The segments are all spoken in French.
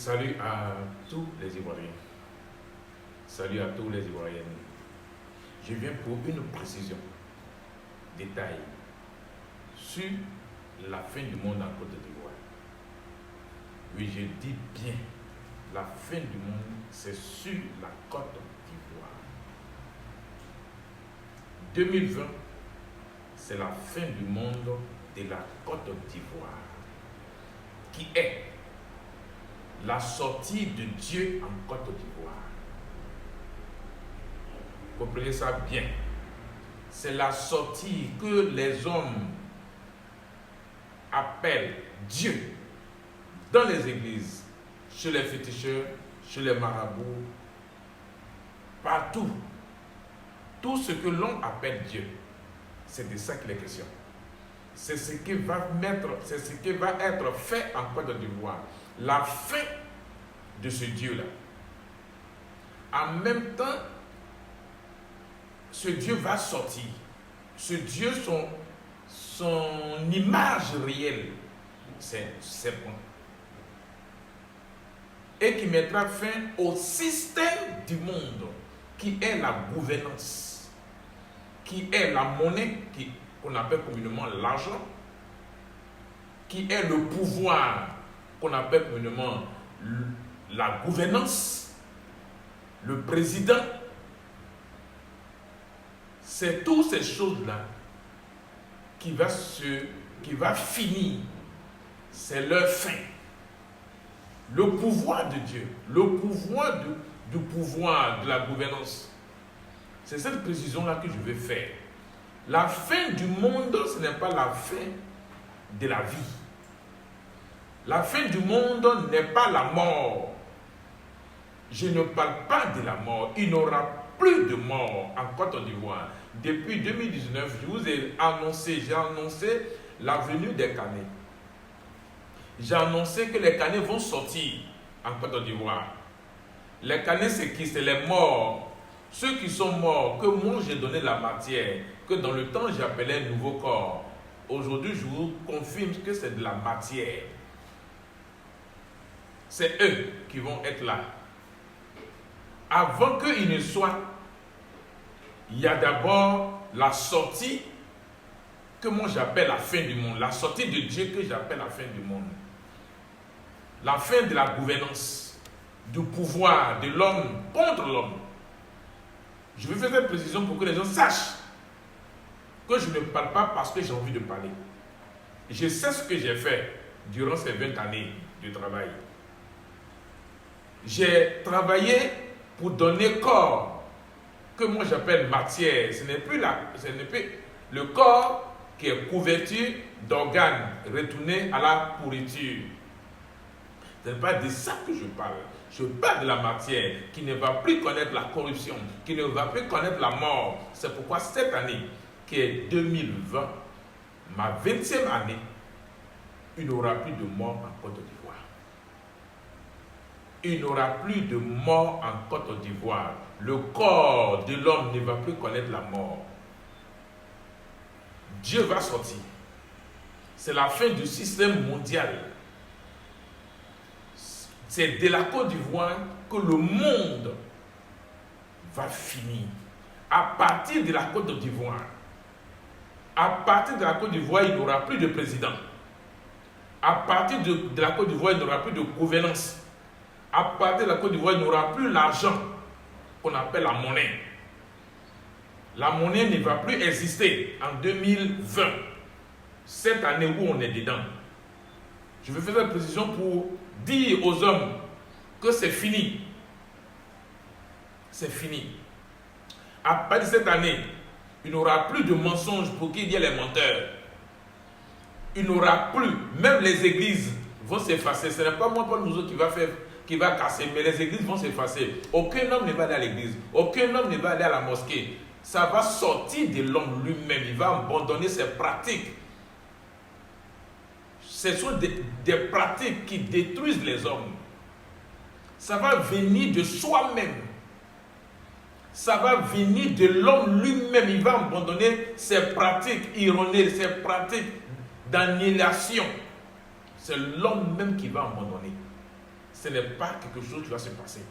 Salut à tous les Ivoiriens. Salut à tous les Ivoiriennes. Je viens pour une précision, détail, sur la fin du monde en Côte d'Ivoire. Oui, je dis bien, la fin du monde, c'est sur la Côte d'Ivoire. 2020, c'est la fin du monde de la Côte d'Ivoire, qui est la sortie de Dieu en Côte d'Ivoire. Comprenez ça bien. C'est la sortie que les hommes appellent Dieu dans les églises, chez les féticheurs, chez les marabouts, partout. Tout ce que l'on appelle Dieu, c'est de ça qu'il est question. C'est ce qui va être fait en Côte d'Ivoire. La fin de ce Dieu-là. En même temps, ce Dieu va sortir. Ce Dieu, son image réelle, c'est bon. Et qui mettra fin au système du monde, qui est la gouvernance, qui est la monnaie, qu'on appelle communément l'argent, qui est le pouvoir, qu'on appelle communément la gouvernance, le président. C'est toutes ces choses-là qui va finir. C'est leur fin. Le pouvoir de Dieu, le pouvoir du pouvoir de la gouvernance. C'est cette précision-là que je vais faire. La fin du monde, ce n'est pas la fin de la vie. La fin du monde n'est pas la mort. Je ne parle pas de la mort. Il n'y aura plus de mort en Côte d'Ivoire. Depuis 2019, j'ai annoncé la venue des Canets. J'ai annoncé que les Canets vont sortir en Côte d'Ivoire. Les Canets, c'est qui? C'est les morts. Ceux qui sont morts, que moi j'ai donné la matière, que dans le temps j'appelais nouveau corps. Aujourd'hui, je vous confirme que c'est de la matière. C'est eux qui vont être là. Avant qu'ils ne soient, il y a d'abord la sortie que moi j'appelle la fin du monde. La sortie de Dieu que j'appelle la fin du monde. La fin de la gouvernance, du pouvoir de l'homme contre l'homme. Je vais faire cette précision pour que les gens sachent que je ne parle pas parce que j'ai envie de parler. Je sais ce que j'ai fait durant ces 20 années de travail. J'ai travaillé pour donner corps, que moi j'appelle matière. Ce n'est plus le corps qui est couverture d'organes retournés à la pourriture. Ce n'est pas de ça que je parle. Je parle de la matière qui ne va plus connaître la corruption, qui ne va plus connaître la mort. C'est pourquoi cette année, qui est 2020, ma 20e année, il n'y aura plus de mort en Côte d'Ivoire. Il n'y aura plus de mort en Côte d'Ivoire. Le corps de l'homme ne va plus connaître la mort. Dieu va sortir. C'est la fin du système mondial. C'est de la Côte d'Ivoire que le monde va finir. À partir de la Côte d'Ivoire, il n'y aura plus de président. À partir de la Côte d'Ivoire, il n'y aura plus de gouvernance. À partir de la Côte d'Ivoire, il n'y aura plus l'argent qu'on appelle la monnaie. La monnaie ne va plus exister en 2020, cette année où on est dedans. Je vais faire cette précision pour dire aux hommes que c'est fini. C'est fini. À partir de cette année, il n'y aura plus de mensonges pour qu'il y ait les menteurs. Il n'y aura plus, même les églises vont s'effacer. Ce n'est pas moi, Paul Mouzo, qui va casser, mais les églises vont s'effacer. Aucun homme ne va aller à l'église. Aucun homme ne va aller à la mosquée. Ça va sortir de l'homme lui-même. Il va abandonner ses pratiques. Ce sont des pratiques qui détruisent les hommes. Ça va venir de soi-même. Ça va venir de l'homme lui-même. Il va abandonner ses pratiques erronées, ses pratiques d'annihilation. C'est l'homme même qui va abandonner. ce n'est pas quelque chose qui va se passer.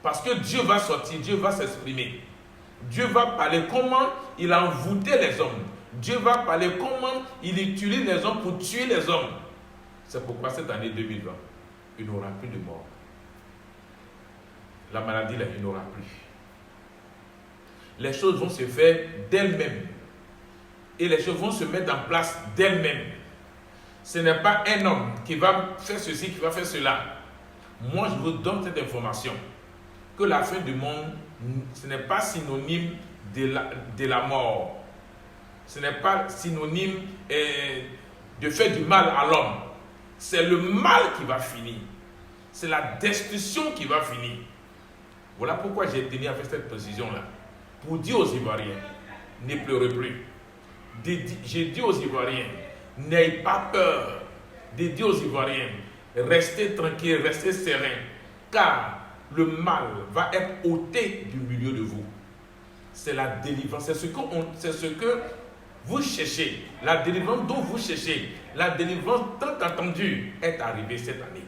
Parce que Dieu va sortir, Dieu va s'exprimer. Dieu va parler comment il a envoûté les hommes. Dieu va parler comment il utilise les hommes pour tuer les hommes. C'est pourquoi cette année 2020, il n'y aura plus de mort. La maladie, là, il n'y aura plus. Les choses vont se faire d'elles-mêmes. Et les choses vont se mettre en place d'elles-mêmes. Ce n'est pas un homme qui va faire ceci, qui va faire cela. Moi, je vous donne cette information. Que la fin du monde, ce n'est pas synonyme de la mort. Ce n'est pas synonyme de faire du mal à l'homme. C'est le mal qui va finir. C'est la destruction qui va finir. Voilà pourquoi j'ai tenu à faire cette précision-là. Pour dire aux Ivoiriens, ne pleurez plus. J'ai dit aux Ivoiriens, n'ayez pas peur. De dire aux Ivoiriens, restez tranquilles, restez sereins. Car le mal va être ôté du milieu de vous. C'est la délivrance. C'est ce que vous cherchez. La délivrance dont vous cherchez. La délivrance tant attendue est arrivée cette année.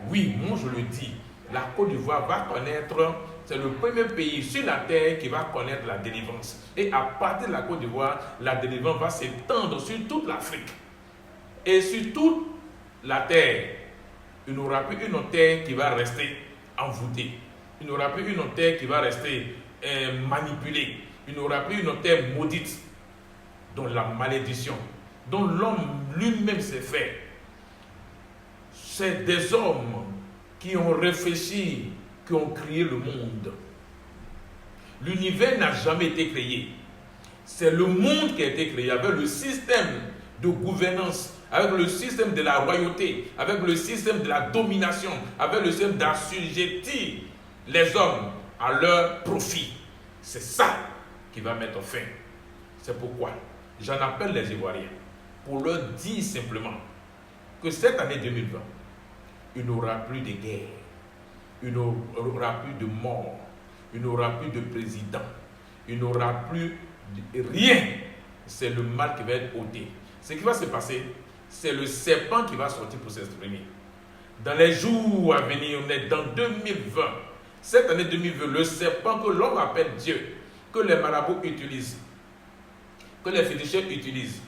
Oui, moi je le dis. La Côte d'Ivoire va connaître, c'est le premier pays sur la terre qui va connaître la délivrance. Et à partir de la Côte d'Ivoire, la délivrance va s'étendre sur toute l'Afrique. Et sur toute la terre. Il n'y aura plus une terre qui va rester envoûtée. Il n'y aura plus une terre qui va rester manipulée. Il n'y aura plus une terre maudite dont la malédiction, dont l'homme lui-même s'est fait. C'est des hommes qui ont réfléchi, qui ont créé le monde. L'univers n'a jamais été créé. C'est le monde qui a été créé avec le système de gouvernance, avec le système de la royauté, avec le système de la domination, avec le système d'assujettir les hommes à leur profit. C'est ça qui va mettre fin. C'est pourquoi j'en appelle les Ivoiriens pour leur dire simplement que cette année 2020, il n'y aura plus de guerre, il n'y aura plus de mort, il n'y aura plus de président, il n'y aura plus de rien. C'est le mal qui va être ôté. Ce qui va se passer, c'est le serpent qui va sortir pour s'exprimer. Dans les jours à venir, on est dans 2020. Cette année 2020, le serpent que l'homme appelle Dieu, que les marabouts utilisent, que les fiduciaires utilisent,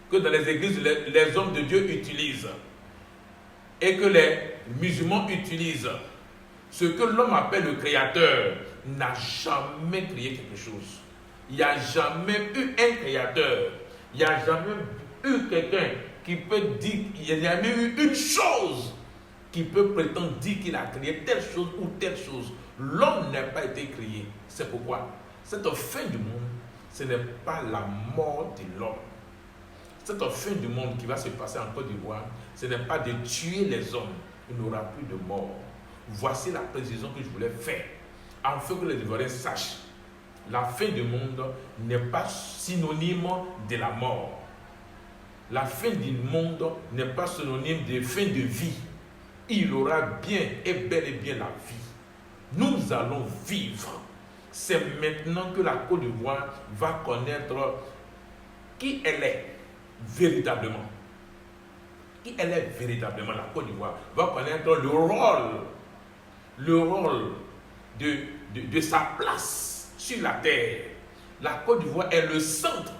que dans les églises, les hommes de Dieu utilisent, et que les musulmans utilisent, ce que l'homme appelle le créateur, n'a jamais créé quelque chose. Il n'y a jamais eu un créateur. Il n'y a jamais eu quelqu'un qui peut dire, il n'y a jamais eu une chose qui peut prétendre dire qu'il a créé telle chose ou telle chose. L'homme n'a pas été créé. C'est pourquoi cette fin du monde, ce n'est pas la mort de l'homme. Cette fin du monde qui va se passer en Côte d'Ivoire, ce n'est pas de tuer les hommes. Il n'y aura plus de mort. Voici la précision que je voulais faire, afin que les Ivoiriens sachent. La fin du monde n'est pas synonyme de la mort. La fin du monde n'est pas synonyme de fin de vie. Il aura bien et bel et bien la vie. Nous allons vivre. C'est maintenant que la Côte d'Ivoire va connaître qui elle est véritablement. Qui elle est véritablement, la Côte d'Ivoire va connaître le rôle de sa place sur la terre. La Côte d'Ivoire est le centre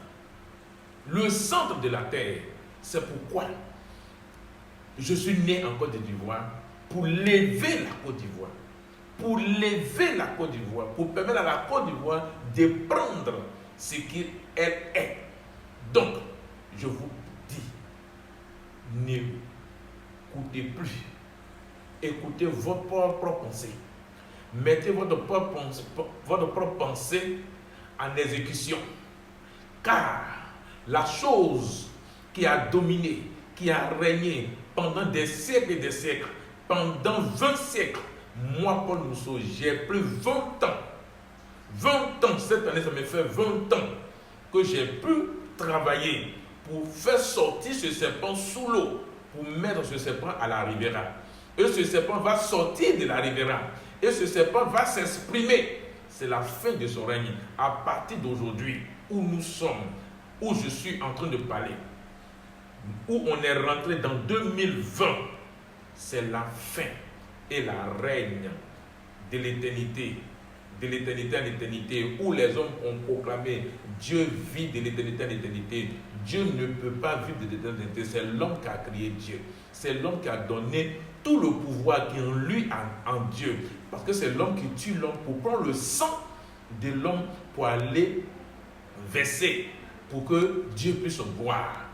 de la terre. C'est pourquoi je suis né en Côte d'Ivoire pour lever la Côte d'Ivoire. Pour lever la Côte d'Ivoire, pour permettre à la Côte d'Ivoire de prendre ce qu'elle est. Donc, je vous dis, n'écoutez plus. Écoutez votre propre pensée. Mettez votre propre pensée en exécution. Car la chose qui a dominé, qui a régné pendant des siècles et des siècles, pendant 20 siècles, moi, Paul Mousseau, j'ai pris 20 ans. 20 ans, cette année, ça me fait 20 ans que j'ai pu travailler pour faire sortir ce serpent sous l'eau, pour mettre ce serpent à la Riviera. Et ce serpent va sortir de la Riviera. Et ce serpent va s'exprimer. C'est la fin de son règne. À partir d'aujourd'hui, où nous sommes, où je suis en train de parler, où on est rentré dans 2020, c'est la fin. est la règne de l'éternité à l'éternité, où les hommes ont proclamé Dieu vit de l'éternité à l'éternité. Dieu ne peut pas vivre de l'éternité à l'éternité. C'est l'homme qui a créé Dieu. C'est l'homme qui a donné tout le pouvoir qui est en lui en Dieu. Parce que c'est l'homme qui tue l'homme pour prendre le sang de l'homme pour aller verser, pour que Dieu puisse boire.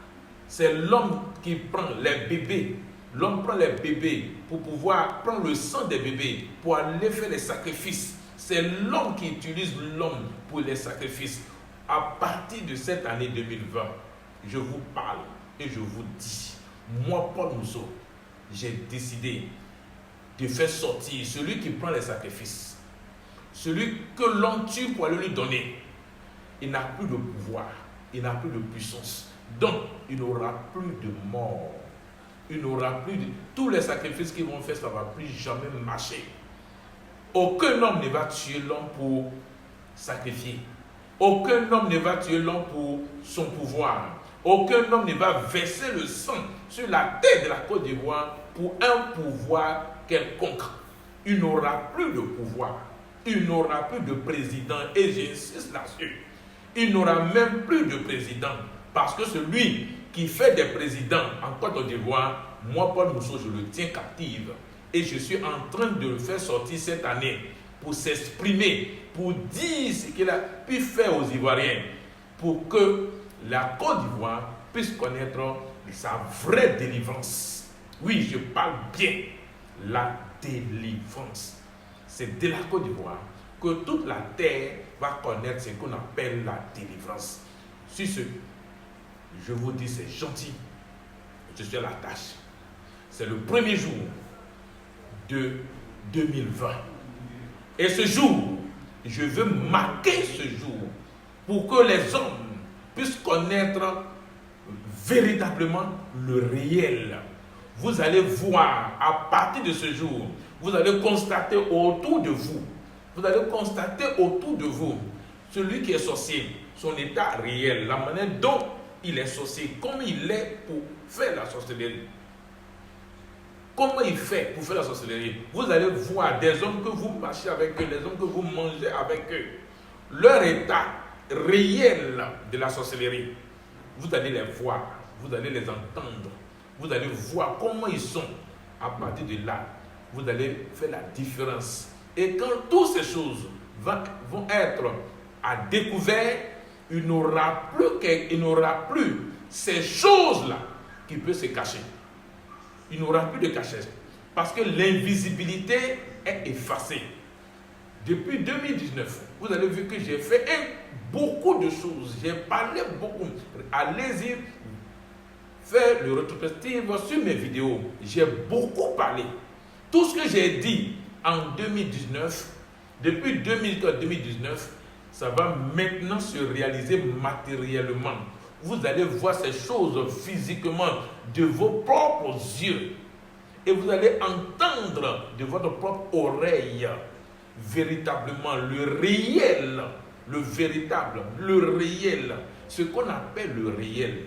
C'est l'homme qui prend les bébés. L'homme prend les bébés pour pouvoir prendre le sang des bébés pour aller faire les sacrifices. C'est l'homme qui utilise l'homme pour les sacrifices. À partir de cette année 2020, je vous parle et je vous dis, moi, Paul Mousseau, j'ai décidé de faire sortir celui qui prend les sacrifices, celui que l'homme tue pour aller lui donner. Il n'a plus de pouvoir, il n'a plus de puissance. Donc, il n'aura plus de mort. Il n'aura plus de... Tous les sacrifices qu'ils vont faire, ça ne va plus jamais marcher. Aucun homme ne va tuer l'homme pour sacrifier. Aucun homme ne va tuer l'homme pour son pouvoir. Aucun homme ne va verser le sang sur la terre de la Côte d'Ivoire pour un pouvoir quelconque. Il n'aura plus de pouvoir. Il n'aura plus de président. Et j'insiste là-dessus. Il n'aura même plus de président. Parce que celui qui fait des présidents en Côte d'Ivoire, moi, Paul Mousseau, je le tiens captif. Et je suis en train de le faire sortir cette année pour s'exprimer, pour dire ce qu'il a pu faire aux Ivoiriens, pour que la Côte d'Ivoire puisse connaître sa vraie délivrance. Oui, je parle bien, la délivrance. C'est de la Côte d'Ivoire que toute la terre va connaître ce qu'on appelle la délivrance. Sur ce, je vous dis, c'est gentil, je suis à la tâche. C'est le premier jour de 2020. Et ce jour, je veux marquer ce jour pour que les hommes puissent connaître véritablement le réel. Vous allez voir, à partir de ce jour, vous allez constater autour de vous, celui qui est sorcier, son état réel, la manière dont il est sorcier, comment il est pour faire la sorcellerie. Comment il fait pour faire la sorcellerie? Vous allez voir des hommes que vous marchez avec eux, des hommes que vous mangez avec eux, leur état réel de la sorcellerie. Vous allez les voir, vous allez les entendre, vous allez voir comment ils sont. À partir de là, vous allez faire la différence. Et quand toutes ces choses vont être à découvert, il n'aura plus ces choses-là qui peuvent se cacher. Il n'aura plus de cachette. Parce que l'invisibilité est effacée. Depuis 2019, vous avez vu que j'ai fait beaucoup de choses. J'ai parlé beaucoup. Allez-y, faire le rétrospective sur mes vidéos. J'ai beaucoup parlé. Tout ce que j'ai dit en 2019, depuis 2019, ça va maintenant se réaliser matériellement. Vous allez voir ces choses physiquement de vos propres yeux. Et vous allez entendre de votre propre oreille véritablement le réel, le véritable, le réel. Ce qu'on appelle le réel,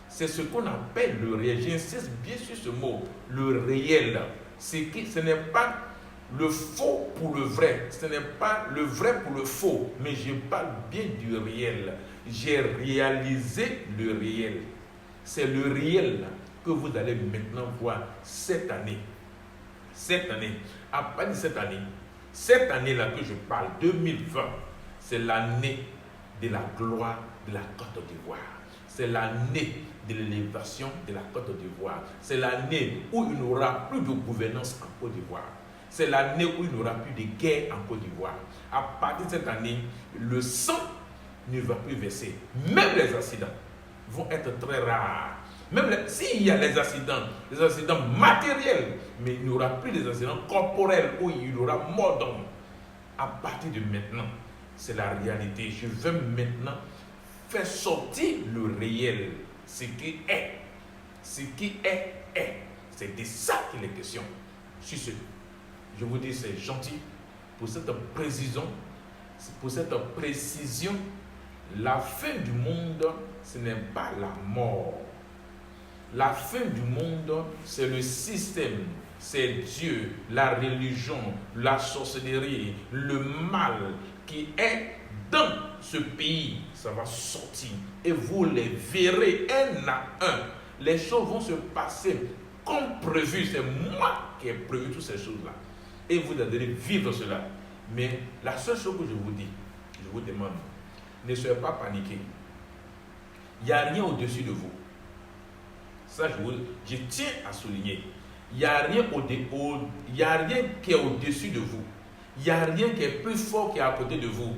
c'est ce qu'on appelle le réel. J'insiste bien sur ce mot, le réel. Ce n'est pas le faux pour le vrai, ce n'est pas le vrai pour le faux, mais je parle bien du réel. J'ai réalisé le réel. C'est le réel que vous allez maintenant voir cette année. Cette année, à partir de cette année-là que je parle, 2020, c'est l'année de la gloire de la Côte d'Ivoire. C'est l'année de l'élévation de la Côte d'Ivoire. C'est l'année où il n'y aura plus de gouvernance en Côte d'Ivoire. C'est l'année où il n'y aura plus de guerre en Côte d'Ivoire. À partir de cette année, le sang ne va plus verser. Même les accidents vont être très rares. Même s'il y a les accidents matériels, mais il n'y aura plus des accidents corporels où il y aura mort d'hommes. À partir de maintenant, c'est la réalité. Je veux maintenant faire sortir le réel. Ce qui est. Ce qui est. C'est de ça qu'il est question. Sur ce, je vous dis, c'est gentil pour cette précision. Pour cette précision, la fin du monde, ce n'est pas la mort. La fin du monde, c'est le système. c'est Dieu, la religion, la sorcellerie, le mal qui est dans ce pays, ça va sortir. Et vous les verrez un à un. Les choses vont se passer comme prévu. C'est moi qui ai prévu toutes ces choses-là. Et vous allez vivre cela. Mais la seule chose que je vous dis, je vous demande, ne soyez pas paniqués. Il n'y a rien au-dessus de vous. Ça, je tiens à souligner. Il n'y a rien qui est au-dessus de vous. Il n'y a rien qui est plus fort qui est à côté de vous.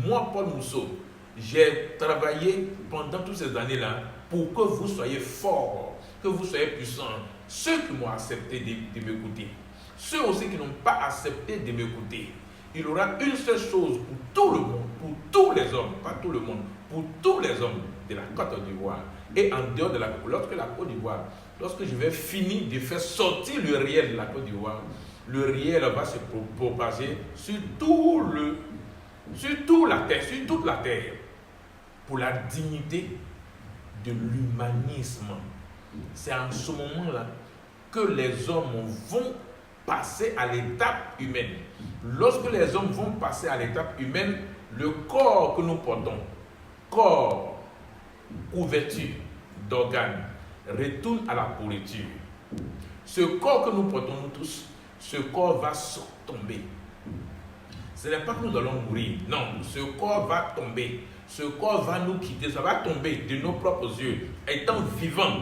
Moi, Paul Mousseau, j'ai travaillé pendant toutes ces années-là pour que vous soyez forts, que vous soyez puissants. Ceux qui m'ont accepté de m'écouter, ceux aussi qui n'ont pas accepté de m'écouter, il y aura une seule chose pour tout le monde, pour tous les hommes, pas tout le monde, pour tous les hommes de la Côte d'Ivoire et en dehors de la Côte d'Ivoire. Lorsque la Côte d'Ivoire, lorsque je vais finir de faire sortir le réel de la Côte d'Ivoire, le réel va se propager sur toute la terre, pour la dignité de l'humanisme. C'est en ce moment-là que les hommes vont passer à l'étape humaine. Lorsque les hommes vont passer à l'étape humaine, le corps que nous portons, corps, couverture d'organes, retourne à la pourriture. Ce corps que nous portons, nous tous, ce corps va tomber. Ce n'est pas que nous allons mourir, non, ce corps va tomber. Ce corps va nous quitter, ça va tomber de nos propres yeux. Étant vivant,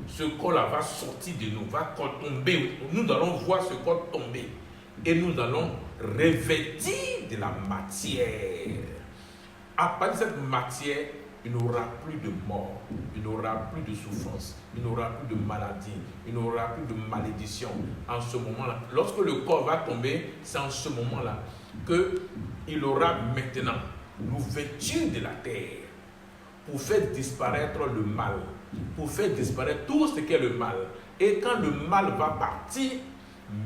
ce corps-là va sortir de nous, va tomber. Nous allons voir ce corps tomber. Et nous allons revêtir de la matière. À partir de cette matière, il n'y aura plus de mort, il n'y aura plus de souffrance, il n'y aura plus de maladie, il n'y aura plus de malédiction. En ce moment-là, lorsque le corps va tomber, c'est en ce moment-là qu'il aura maintenant l'ouverture de la terre pour faire disparaître le mal, pour faire disparaître tout ce qu'est le mal. Et quand le mal va partir,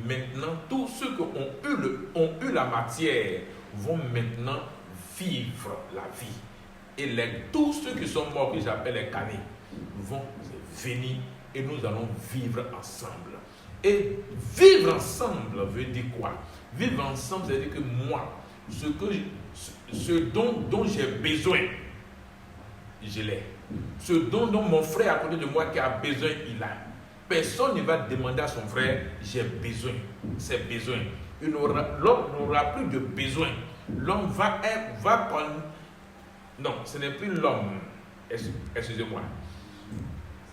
maintenant, tous ceux qui ont eu la matière vont maintenant vivre la vie. Et tous ceux qui sont morts, que j'appelle les canés, vont venir et nous allons vivre ensemble. Et vivre ensemble veut dire quoi? Vivre ensemble, ça veut dire que moi, ce dont j'ai besoin, je l'ai. Ce dont mon frère à côté de moi qui a besoin, il a. Personne ne va demander à son frère, j'ai besoin. C'est besoin. L'homme n'aura plus de besoin. L'homme va prendre. Non, ce n'est plus l'homme. Excusez-moi.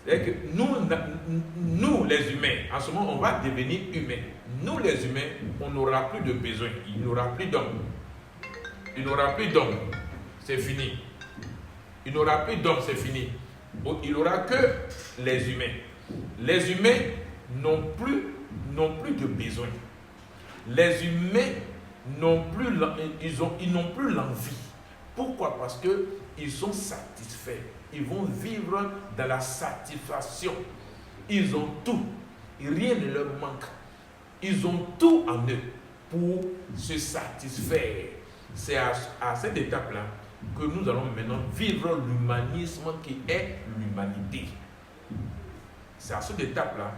C'est que nous, les humains, en ce moment, on va devenir humains. Nous, les humains, on n'aura plus de besoin. Il n'y aura plus d'hommes. Il n'y aura plus d'hommes. C'est fini. Il n'y aura plus d'hommes, c'est fini. Il n'y aura que les humains. Les humains n'ont plus de besoin. Les humains n'ont plus l'envie. Pourquoi? Parce qu'ils sont satisfaits. Ils vont vivre dans la satisfaction. Ils ont tout. Rien ne leur manque. Ils ont tout en eux pour se satisfaire. C'est à cette étape-là que nous allons maintenant vivre l'humanisme qui est l'humanité. C'est à cette étape-là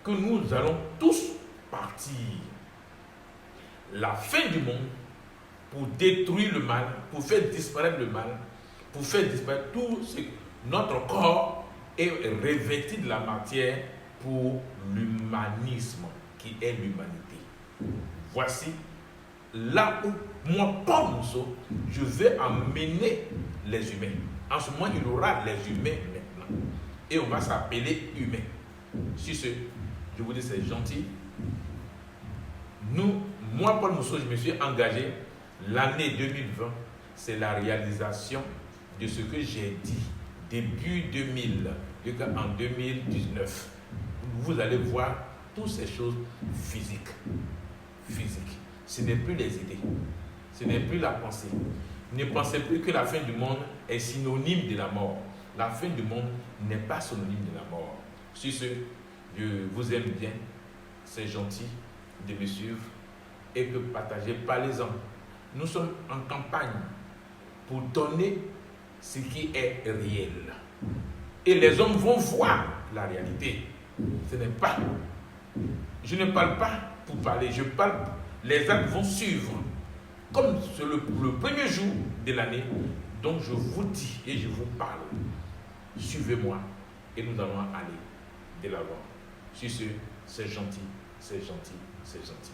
que nous allons tous partir. La fin du monde, pour détruire le mal, pour faire disparaître le mal, pour faire disparaître tout ce notre corps est revêtu de la matière pour l'humanisme qui est l'humanité. Voici là où moi, Paul Mousseau, je vais emmener les humains. En ce moment, il y aura les humains maintenant. Et on va s'appeler humains. Sur ce, je vous dis, c'est gentil. Moi, Paul Mousseau, je me suis engagé. L'année 2020, c'est la réalisation de ce que j'ai dit début 2000, en 2019. Vous allez voir toutes ces choses physiques. Ce n'est plus les idées. Ce n'est plus la pensée. Ne pensez plus que la fin du monde est synonyme de la mort. La fin du monde n'est pas synonyme de la mort. Sur ce, je vous aime bien. C'est gentil de me suivre et que partagez, parlez-en. Nous sommes en campagne pour donner ce qui est réel. Et les hommes vont voir la réalité. Ce n'est pas Je ne parle pas pour parler, je parle, les actes vont suivre. Comme c'est le premier jour de l'année, donc je vous dis et je vous parle. Suivez-moi et nous allons aller de l'avant. Sur ce, c'est gentil, c'est gentil, c'est gentil.